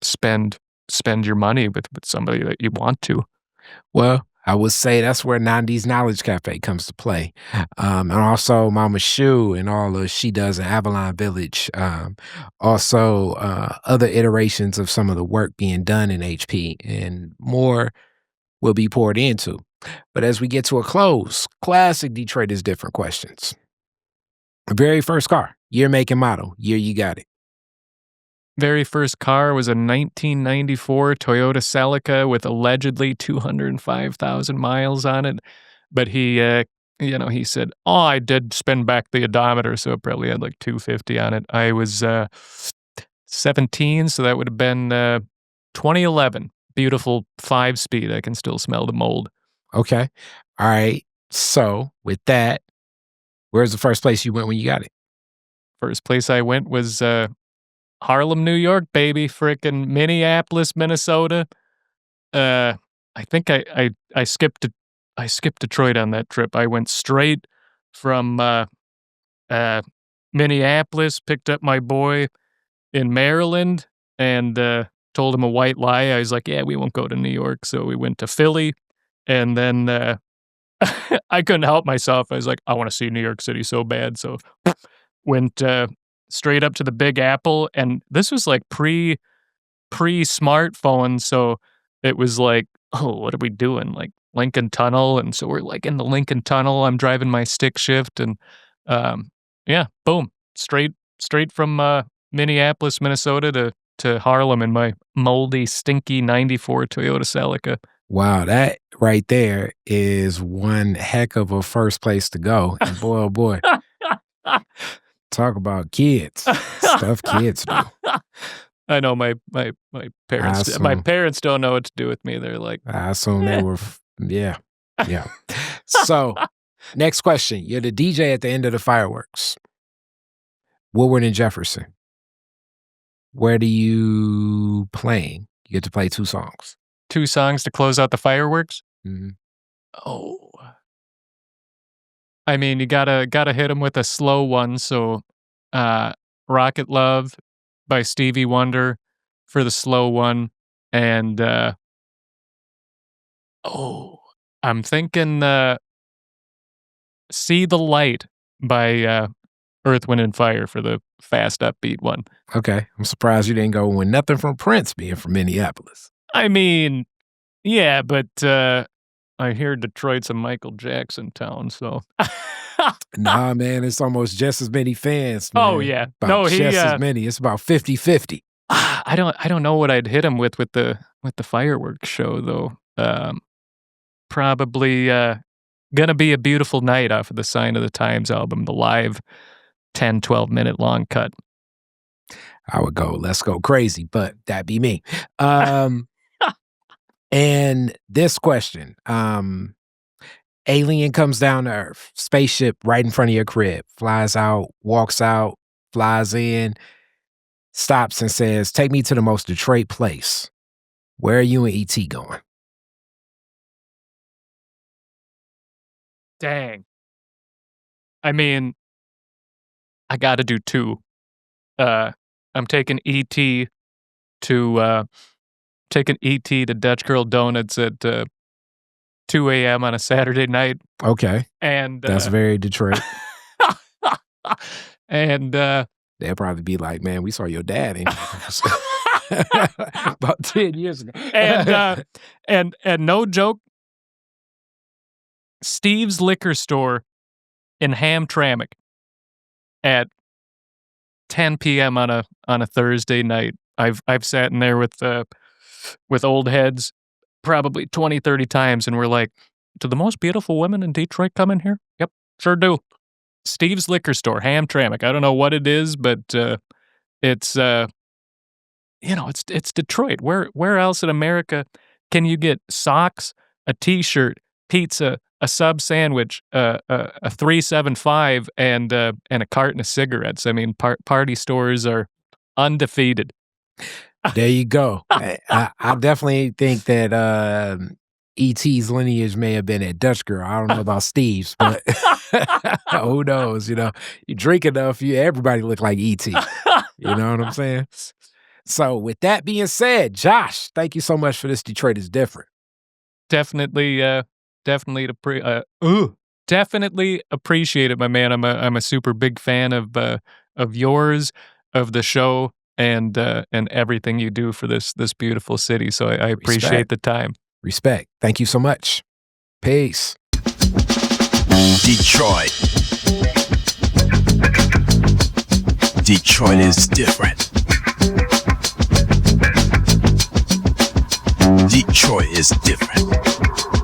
spend your money with somebody that you want to. Well, I would say that's where Nandi's Knowledge Cafe comes to play. And also Mama Shu and all of she does in Avalon Village. Also, other iterations of some of the work being done in HP, and more will be poured into. But as we get to a close, classic Detroit is different questions. Very first car, year, make, and model, year you got it. Very first car was a 1994 Toyota Celica with allegedly 205,000 miles on it, but he said, "Oh, I did spin back the odometer, so it probably had like 250 on it." I was 17, so that would have been 2011. Beautiful 5-speed. I can still smell the mold. Okay. All right. So with that, where's the first place you went when you got it? First place I went was Harlem, New York, baby. Frickin' Minneapolis, Minnesota. I think I skipped Detroit on that trip. I went straight from uh, Minneapolis, picked up my boy in Maryland and told him a white lie. I was like, yeah, we won't go to New York. So we went to Philly. And then I couldn't help myself. I was like, I want to see New York City so bad. So went straight up to the Big Apple. And this was like pre-smartphone. So it was like, oh, what are we doing? Like Lincoln Tunnel. And so we're like in the Lincoln Tunnel. I'm driving my stick shift. And yeah, boom. Straight from Minneapolis, Minnesota to Harlem in my moldy, stinky 94 Toyota Celica. Wow, that right there is one heck of a first place to go. And boy, oh boy, talk about kids. Stuff kids do. I know my parents. My parents don't know what to do with me. They're like, I assume they were. Yeah. So, next question. You're the DJ at the end of the fireworks. Woodward and Jefferson. Where do you playing? You get to play 2 songs. 2 songs to close out the fireworks? Mm-hmm. Oh. I mean, you gotta hit them with a slow one. So, Rocket Love by Stevie Wonder for the slow one. And, I'm thinking See the Light by Earth, Wind, and Fire for the fast, upbeat one. Okay. I'm surprised you didn't go with nothing from Prince being from Minneapolis. I mean, yeah, but I hear Detroit's a Michael Jackson town, so. Nah, man, it's almost just as many fans, man. Oh, yeah. Just as many. It's about 50-50. I don't know what I'd hit him with the fireworks show, though. Probably Gonna Be a Beautiful Night off of the Sign of the Times album, the live 10, 12-minute long cut. I would go, Let's Go Crazy, but that'd be me. And this question, alien comes down to Earth, spaceship right in front of your crib, flies out, walks out, flies in, stops and says, take me to the most Detroit place. Where are you and E.T. going? Dang. I mean, I got to do 2. I'm taking E.T. to Dutch Girl Donuts at 2 a.m. on a Saturday night. Okay. And that's very Detroit. And they'll probably be like, man, we saw your dad in about 10 years ago. and no joke, Steve's Liquor Store in Hamtramck at 10 p.m. on a Thursday night. I've sat in there with old heads probably 20, 30 times, and we're like, do the most beautiful women in Detroit come in here? Yep, sure do. Steve's Liquor Store, Hamtramck. I don't know what it is, but it's it's Detroit. Where else in America can you get socks, a T-shirt, pizza, a sub sandwich, a 375, and a carton of cigarettes? I mean, party stores are undefeated. There you go. I definitely think that E.T.'s lineage may have been at Dutch Girl. I don't know about Steve's, but who knows? You drink enough, everybody look like E.T. You know what I'm saying? So with that being said, Josh, thank you so much for this Detroit is Different. Definitely appreciate it, my man. I'm a super big fan of yours, of the show, and everything you do for this beautiful city. So I appreciate the time. Respect. Thank you so much. Peace. Detroit. Detroit is different. Detroit is different.